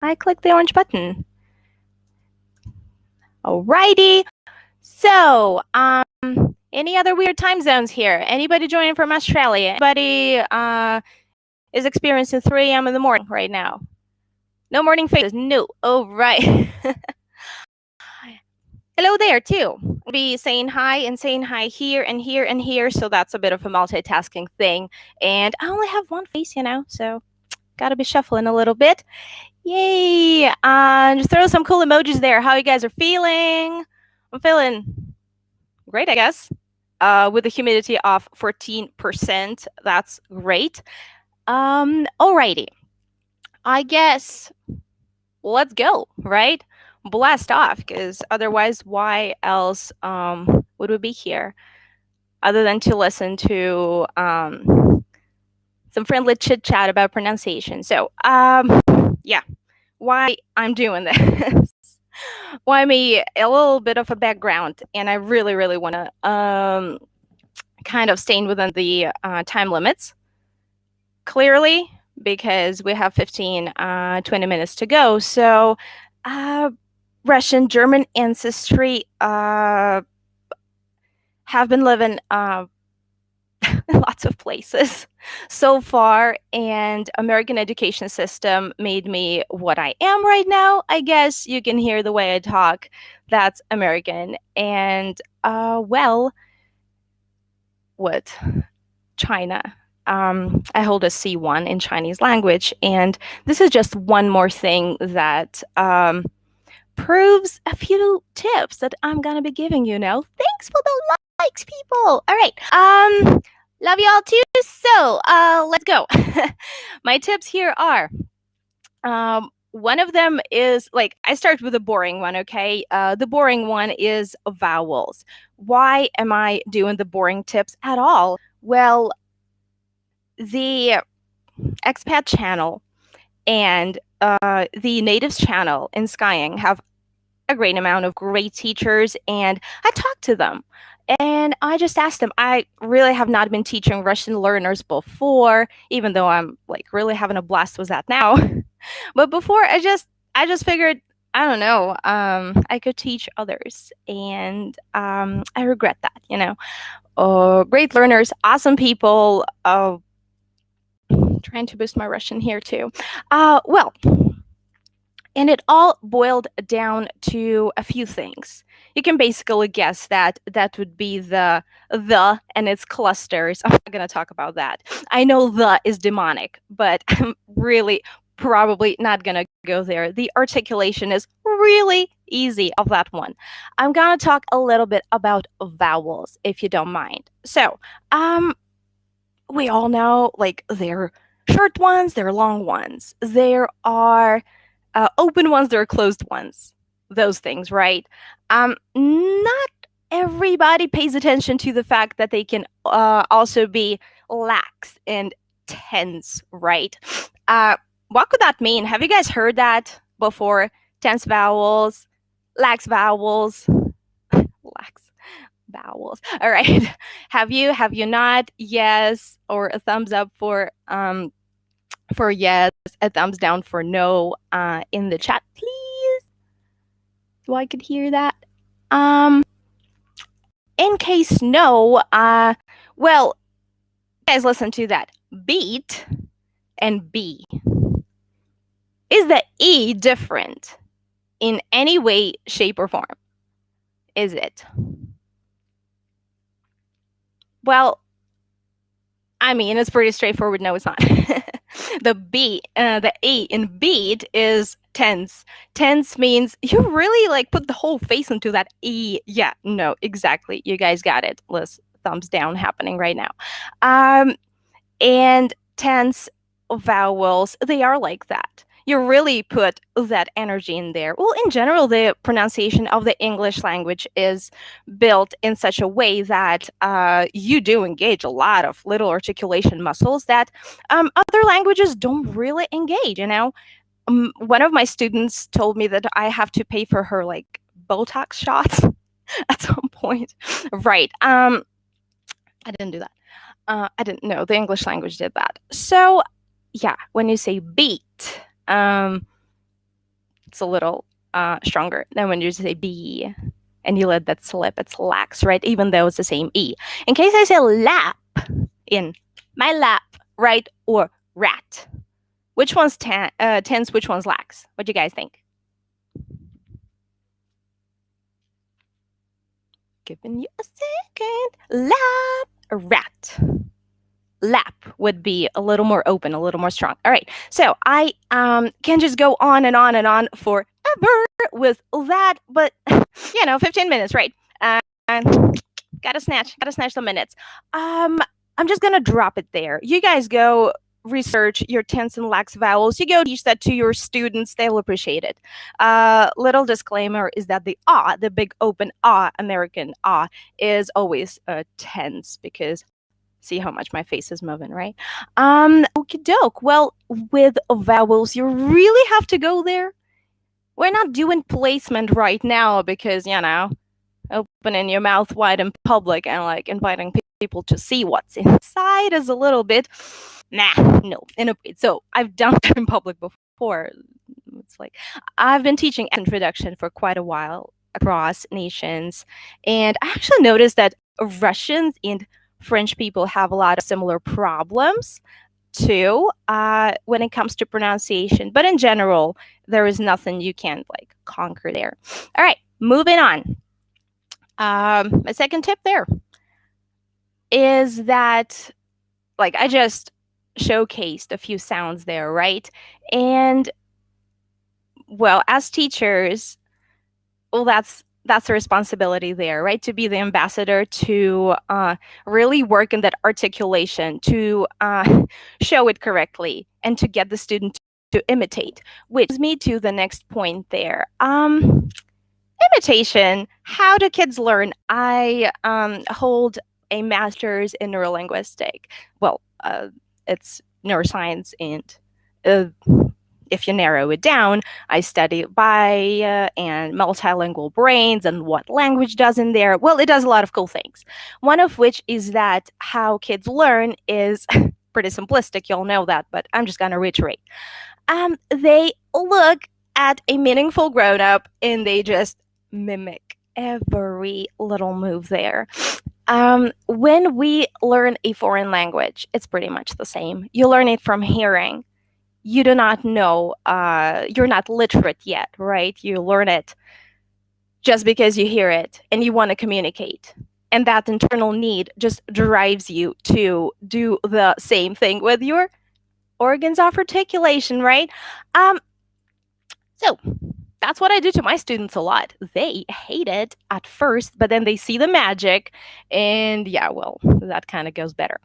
I click the orange button. Alrighty. So, any other weird time zones here? Anybody joining from Australia? Anybody is experiencing 3 a.m. in the morning right now? No morning faces. No. Oh, right. Hello there, too. I'll be saying hi here and here and here. So that's a bit of a multitasking thing. And I only have one face, so gotta be shuffling a little bit. Yay. Just throw some cool emojis there. How you guys are feeling? I'm feeling great, I guess. With a humidity of 14%. That's great. Alrighty. I guess let's go, right? Blast off, because otherwise, why else would we be here other than to listen to some friendly chit chat about pronunciation? So, yeah, why I'm doing this. Why me? A little bit of a background, and I really, really want to kind of staying within the time limits. Clearly, because we have 15, 20 minutes to go. So, Russian, German ancestry have been living in lots of places so far, and American education system made me what I am right now. I guess you can hear the way I talk. That's American. And, well, what? China. I hold a C1 in Chinese language, and this is just one more thing that proves a few tips that I'm gonna be giving you now. Thanks for the likes, people. All right. Love you all too. So let's go. My tips here are one of them is I start with the boring one, okay? The boring one is vowels. Why am I doing the boring tips at all? Well, the expat channel and the natives channel in Skyeng have a great amount of great teachers, and I talked to them. And I just asked them, I really have not been teaching Russian learners before, even though I'm really having a blast with that now. But before, I just figured, I don't know, I could teach others. And I regret that, great learners, awesome people, trying to boost my Russian here too. Well, and it all boiled down to a few things. You can basically guess that would be the and its clusters. I'm not going to talk about that. I know the is demonic, but I'm really probably not going to go there. The articulation is really easy of that one. I'm going to talk a little bit about vowels, if you don't mind. So, we all know, they're short ones, they're long ones. There are open ones, there are closed ones. Those things, right? Not everybody pays attention to the fact that they can also be lax and tense, right? What could that mean? Have you guys heard that before? Tense vowels, lax vowels, lax vowels. All right. Have you not? Yes, or a thumbs up for yes, a thumbs down for no in the chat, please. So I could hear that. In case no, well, guys, listen to that. Beat and B. Is the E different in any way, shape, or form? Is it? Well, I mean, it's pretty straightforward. No, it's not. The E in beat is tense. Tense means you really put the whole face into that E. Yeah, no, exactly. You guys got it. Let's thumbs down happening right now. And tense vowels, they are like that. You really put that energy in there. Well, in general, the pronunciation of the English language is built in such a way that you do engage a lot of little articulation muscles that other languages don't really engage, one of my students told me that I have to pay for her Botox shots at some point. Right. I didn't do that. I didn't know the English language did that. So yeah, when you say beat, it's a little stronger than when you say B and you let that slip. It's lax, right? Even though it's the same E. In case I say lap in my lap, right? Or rat. Which one's tense, which one's lax? What do you guys think? Giving you a second. Lap, rat. Lap would be a little more open, a little more strong. All right, so I can just go on and on and on forever with that, but 15 minutes, right? Gotta snatch the minutes. I'm just gonna drop it there. You guys go research your tense and lax vowels. You go teach that to your students. They'll appreciate it. Little disclaimer is that the big open American is always tense, because see how much my face is moving, right? Okie doke. Well, with vowels, you really have to go there. We're not doing placement right now because, opening your mouth wide in public and like inviting people to see what's inside is a little bit inappropriate. So I've done that in public before. It's like I've been teaching introduction for quite a while across nations, and I actually noticed that Russians and French people have a lot of similar problems too when it comes to pronunciation. But in general, there is nothing you can't like conquer there. All right, moving on. My second tip there is that, like, I just showcased a few sounds there, right? And well, as teachers, well, that's a responsibility there, right? To be the ambassador, to really work in that articulation, to show it correctly, and to get the student to imitate, which brings me to the next point there. Imitation. How do kids learn? I hold a master's in neurolinguistic. Well, it's neuroscience, and if you narrow it down, I study bi and multilingual brains and what language does in there. Well, it does a lot of cool things. One of which is that how kids learn is pretty simplistic. You'll know that, but I'm just going to reiterate. They look at a meaningful grown-up and they just mimic every little move there. When we learn a foreign language, it's pretty much the same. You learn it from hearing. You do not know, you're not literate yet, right? You learn it just because you hear it and you want to communicate. And that internal need just drives you to do the same thing with your organs of articulation, right? So that's what I do to my students a lot. They hate it at first, but then they see the magic, and that kind of goes better.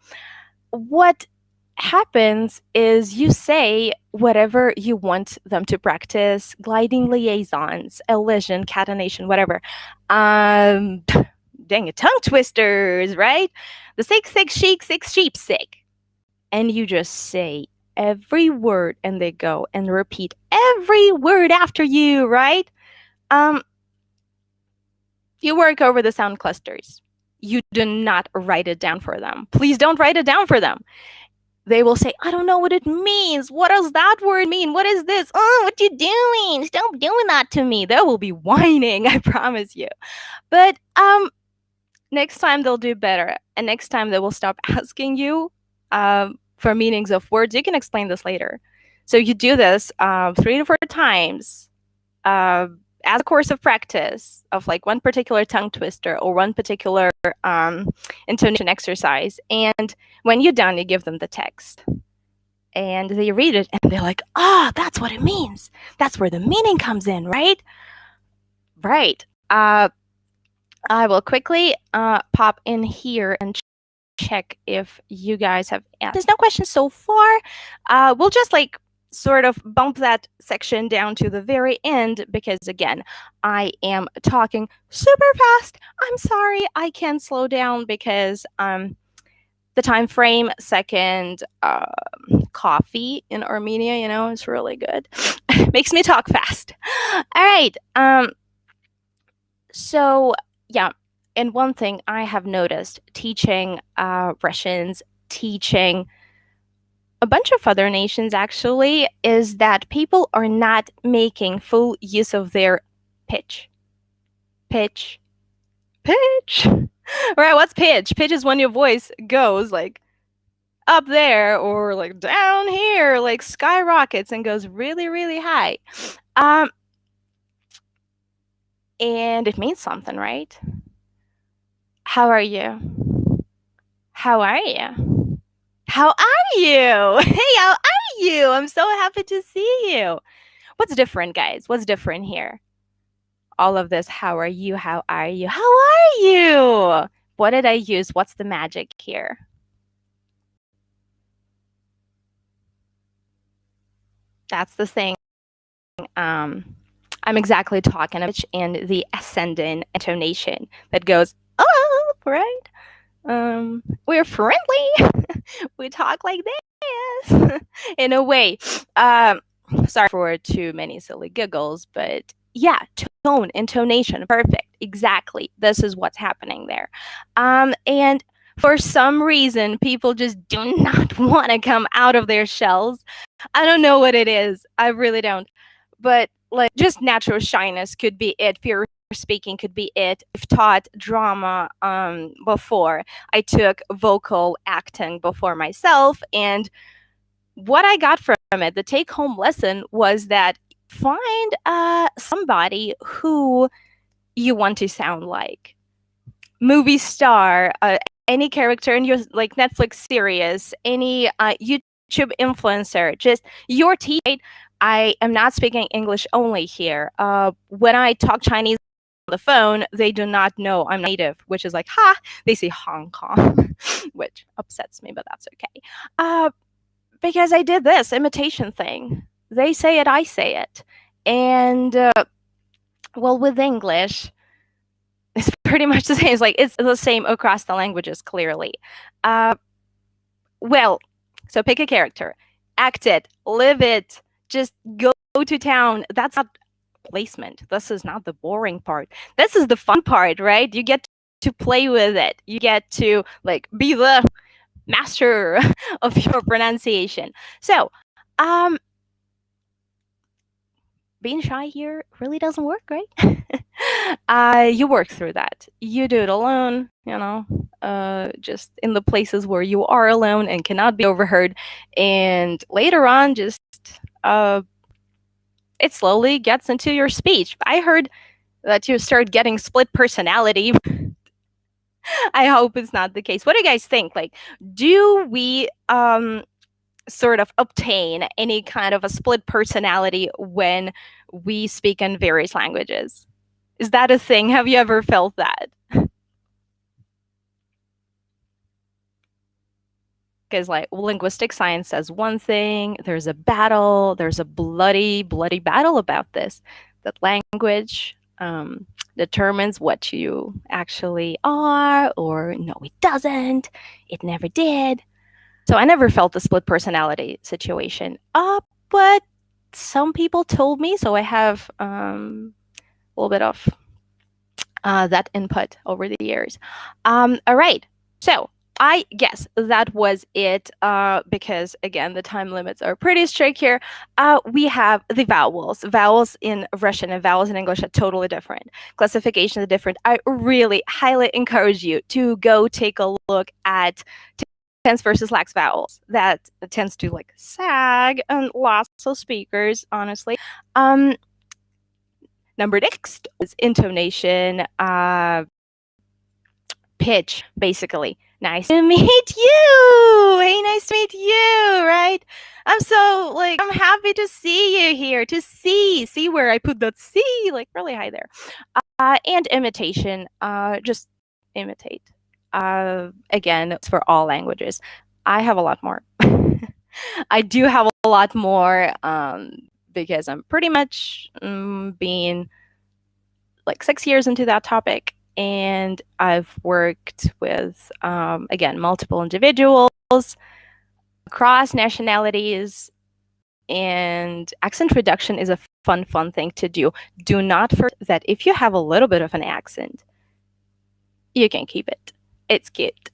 What happens is you say whatever you want them to practice: gliding liaisons, elision, catenation, whatever. Dang it, tongue twisters, right? The six sheep sick. And you just say every word and they go and repeat every word after you, right? You work over the sound clusters. You do not write it down for them. Please don't write it down for them. They will say, I don't know what it means. What does that word mean? What is this? Oh, what you doing? Stop doing that to me. They will be whining, I promise you. But next time they'll do better. And next time they will stop asking you for meanings of words. You can explain this later. So you do this 3 to 4 times as a course of practice of like one particular tongue twister or one particular intonation exercise. And when you're done, you give them the text. And they read it and they're like, that's what it means. That's where the meaning comes in, right? Right. I will quickly pop in here and check if you guys have asked. There's no questions so far. We'll just like sort of bump that section down to the very end because, again, I am talking super fast. I'm sorry, I can slow down because the time frame, second coffee in Armenia, is really good. Makes me talk fast. All right. So, yeah. And one thing I have noticed teaching Russians, teaching a bunch of other nations actually, is that people are not making full use of their pitch. Pitch. Pitch. Right, what's pitch? Pitch is when your voice goes like up there or like down here, like skyrockets and goes really, really high. And it means something, right? How are you? How are you? How are you? Hey, how are you? I'm so happy to see you. What's different, guys? What's different here? All of this, how are you? How are you? How are you? What did I use? What's the magic here? That's the thing. I'm exactly talking about and the ascending intonation that goes up, right? We're friendly. We talk like this in a way. Sorry for too many silly giggles, but yeah, tone, intonation, perfect. Exactly. This is what's happening there. And for some reason, people just do not want to come out of their shells. I don't know what it is. I really don't. But like just natural shyness could be it. Fear speaking could be it. I've taught drama before. I took vocal acting before myself, and what I got from it, the take-home lesson was that find somebody who you want to sound like. Movie star, any character in your like Netflix series, any YouTube influencer, just your teammate. I am not speaking English only here. When I talk Chinese on the phone, they do not know I'm native, which is like, ha, they say Hong Kong, which upsets me, but that's okay. Because I did this imitation thing. They say it, I say it. And, well, with English, it's pretty much the same. It's like, it's the same across the languages, clearly. Well, so pick a character, act it, live it, just go to town. That's not placement. This is not the boring part. This is the fun part, right? You get to play with it. You get to like be the master of your pronunciation. So, being shy here really doesn't work, right? You work through that. You do it alone, you know, just in the places where you are alone and cannot be overheard. And later on, just it slowly gets into your speech. I heard that you start getting split personality. I hope it's not the case. What do you guys think? Like, do we sort of obtain any kind of a split personality when we speak in various languages? Is that a thing? Have you ever felt that? Because like linguistic science says one thing, there's a battle, there's a bloody battle about this. That language determines what you actually are, or no, it doesn't, it never did. So I never felt the split personality situation. But some people told me, so I have a little bit of that input over the years. All right, so I guess that was it, because again, the time limits are pretty strict here. We have the vowels. Vowels in Russian and vowels in English are totally different. Classifications are different. I really highly encourage you to go take a look at tense versus lax vowels. That tends to like sag and lots of speakers, honestly. Number next is intonation, pitch, basically. Nice to meet you. Hey, nice to meet you, right? I'm so like, I'm happy to see you here, to see where I put that C, like really high there. And imitation, just imitate. Again, it's for all languages. I have a lot more. I do have a lot more because I'm pretty much being like 6 years into that topic, and I've worked with, again, multiple individuals across nationalities, and accent reduction is a fun thing to do. Do not forget that if you have a little bit of an accent, you can keep it. It's cute.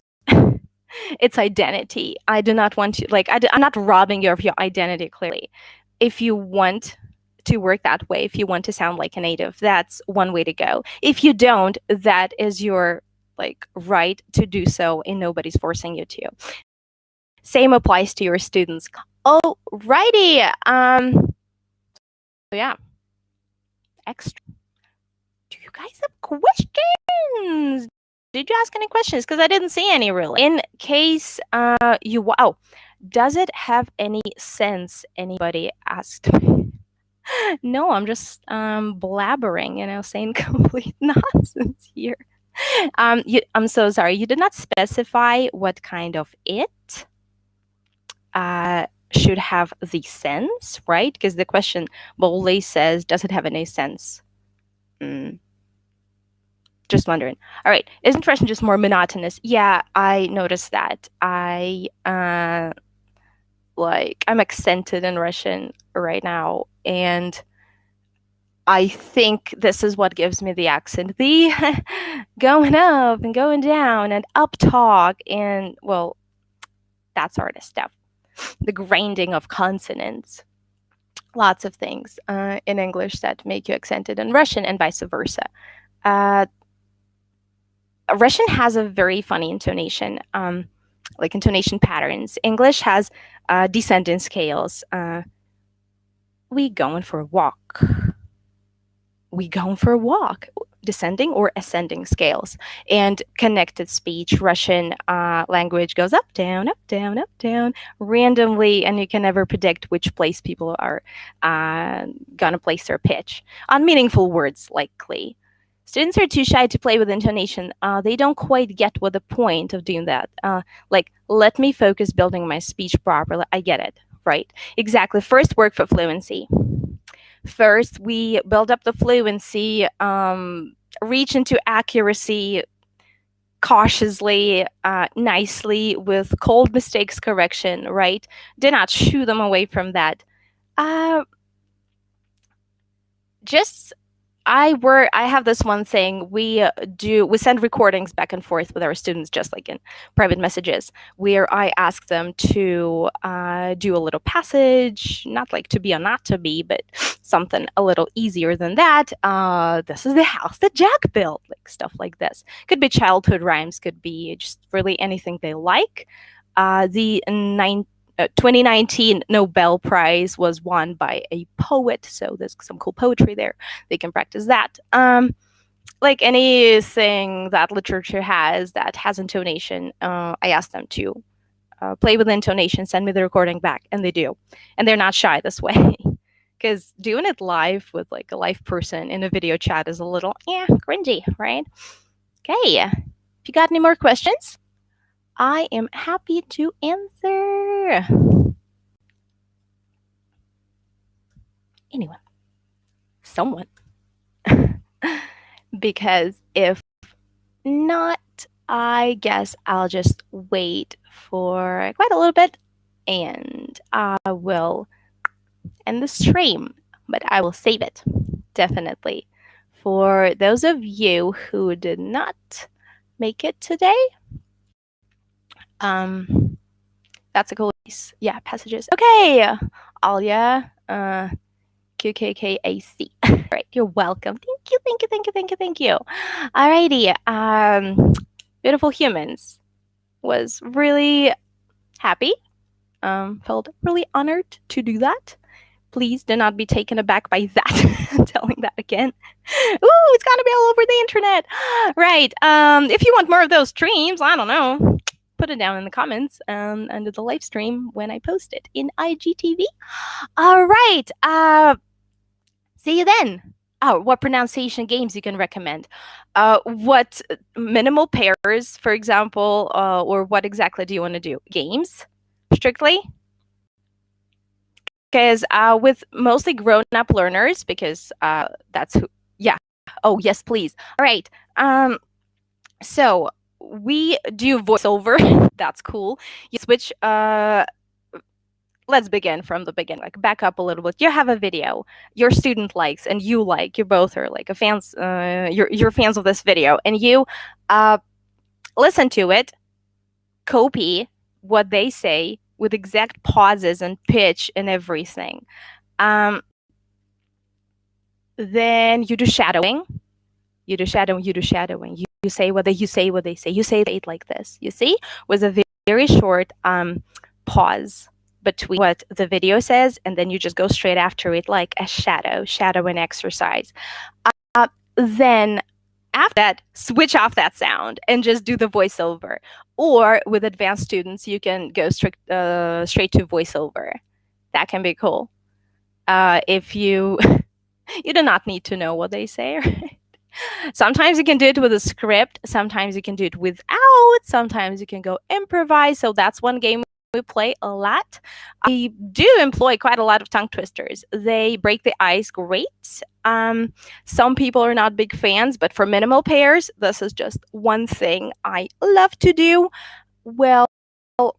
It's identity. I do not want to, like, I'm not robbing you of your identity, clearly. If you want to work that way, if you want to sound like a native, that's one way to go. If you don't, that is your, like, right to do so, and nobody's forcing you to. Same applies to your students. Oh, righty. Yeah. Extra. Do you guys have questions? Did you ask any questions? Because I didn't see any, really. In case does it have any sense? Anybody asked me. No, I'm just blabbering, saying complete nonsense here. I'm so sorry. You did not specify what kind of it should have the sense, right? Because the question boldly says, does it have any sense? Just wondering. All right. Isn't Russian just more monotonous? Yeah, I noticed that. I'm accented in Russian right now, and I think this is what gives me the accent. The going up and going down and up talk, and, well, that sort of stuff. The grinding of consonants. Lots of things in English that make you accented in Russian, and vice versa. Russian has a very funny intonation, like intonation patterns. English has descending scales. We going for a walk. We going for a walk. Descending or ascending scales. And connected speech, Russian language goes up, down, up, down, up, down, randomly, and you can never predict which place people are gonna place their pitch. On meaningful words, likely. Students are too shy to play with intonation. They don't quite get what the point of doing that. Like, let me focus building my speech properly. I get it, right? Exactly. First, work for fluency. First, we build up the fluency, reach into accuracy cautiously, nicely, with cold mistakes correction, right? Do not shoo them away from that. I have this one thing. We send recordings back and forth with our students, just like in private messages, where I ask them to do a little passage, not like to be or not to be, but something a little easier than that. This is the house that Jack built, like stuff like this. Could be childhood rhymes, could be just really anything they like. The 2019 Nobel Prize was won by a poet, so there's some cool poetry there. They can practice that. Like anything that literature has that has intonation, I ask them to play with intonation, send me the recording back, and they do. And they're not shy this way. Because doing it live with like a live person in a video chat is a little, cringy, right? Okay, if you got any more questions, I am happy to answer. Anyone? Someone. Because if not, I guess I'll just wait for quite a little bit and I will end the stream, but I will save it, definitely. For those of you who did not make it today, that's a cool piece. Yeah, passages. Okay, Alia, QKKAC. Right, you're welcome. Thank you, thank you, thank you, thank you, thank you. Alrighty, Beautiful Humans was really happy, felt really honored to do that. Please do not be taken aback by that. Telling that again. Ooh, it's gonna be all over the internet. Right, if you want more of those streams, I don't know, put it down in the comments under the live stream when I post it in IGTV. All right, see you then. Oh, what pronunciation games you can recommend? What minimal pairs, for example, or what exactly do you want to do? Games, strictly? Because with mostly grown-up learners, because that's who, yeah. Oh, yes, please. All right. So we do voiceover. That's cool. You switch. Let's begin from the beginning. Like back up a little bit. You have a video your student likes, and you like. You both are like a fans. You're fans of this video, and you listen to it. copy what they say with exact pauses and pitch and everything. Then you do shadowing. You do shadowing. You say what they say. You say it like this. You see, with a very short pause between what the video says, and then you just go straight after it, like a shadowing exercise. Then after that, switch off that sound and just do the voiceover. Or with advanced students, you can go straight to voiceover. That can be cool. If you you do not need to know what they say, right? Sometimes you can do it with a script. Sometimes you can do it without. Sometimes you can go improvise. So that's one game we play a lot. I do employ quite a lot of tongue twisters. They break the ice great. Some people are not big fans, but for minimal pairs, this is just one thing I love to do. Well, do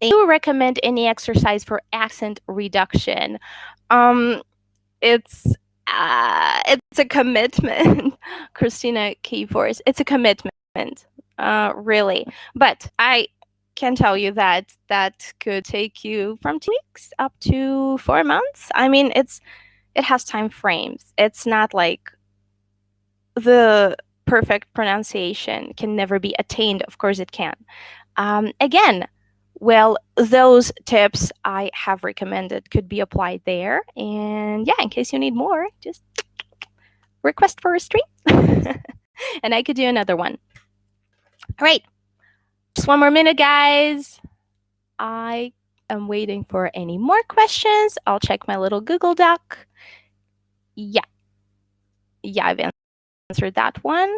you recommend any exercise for accent reduction? It's a commitment. Christina Keyforce, it's a commitment, really. But I can tell you that could take you from 2 weeks up to 4 months. I mean, it has time frames. It's not like the perfect pronunciation can never be attained. Of course it can. Again, well, those tips I have recommended could be applied there. And yeah, in case you need more, just request for a stream. And I could do another one. All right. Just 1 more minute, guys. I am waiting for any more questions. I'll check my little Google Doc. Yeah, I've answered that one.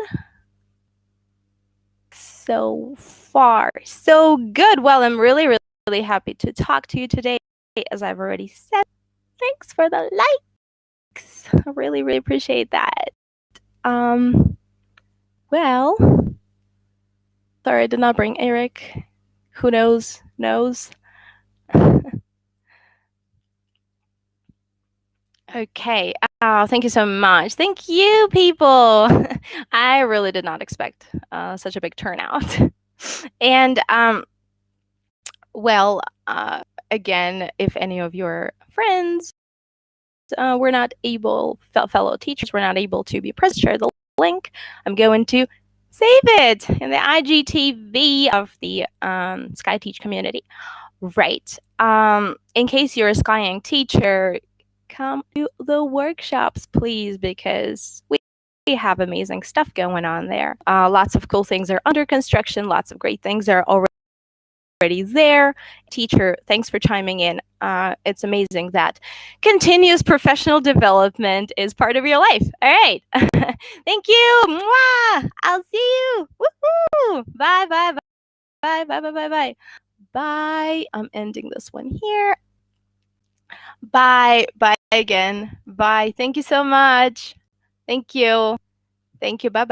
So far, so good. Well, I'm really, really, really happy to talk to you today. As I've already said, thanks for the likes. I really, really appreciate that. Well, sorry, I did not bring Eric. Who knows? Okay. Thank you so much. Thank you, people. I really did not expect such a big turnout. And well, again, if any of your friends were not able, fellow teachers were not able to be present, share the link. I'm going to save it in the IGTV of the SkyTeach community. Right. In case you're a Skyeng teacher, come to the workshops, please, because we have amazing stuff going on there. Lots of cool things are under construction. Lots of great things are already there. Teacher, thanks for chiming in. It's amazing that continuous professional development is part of your life. All right. Thank you. Mwah! I'll see you. Woohoo! Bye, bye, bye, bye, bye, bye, bye. Bye. I'm ending this one here. Bye. Bye again. Bye. Thank you so much. Thank you. Bye-bye.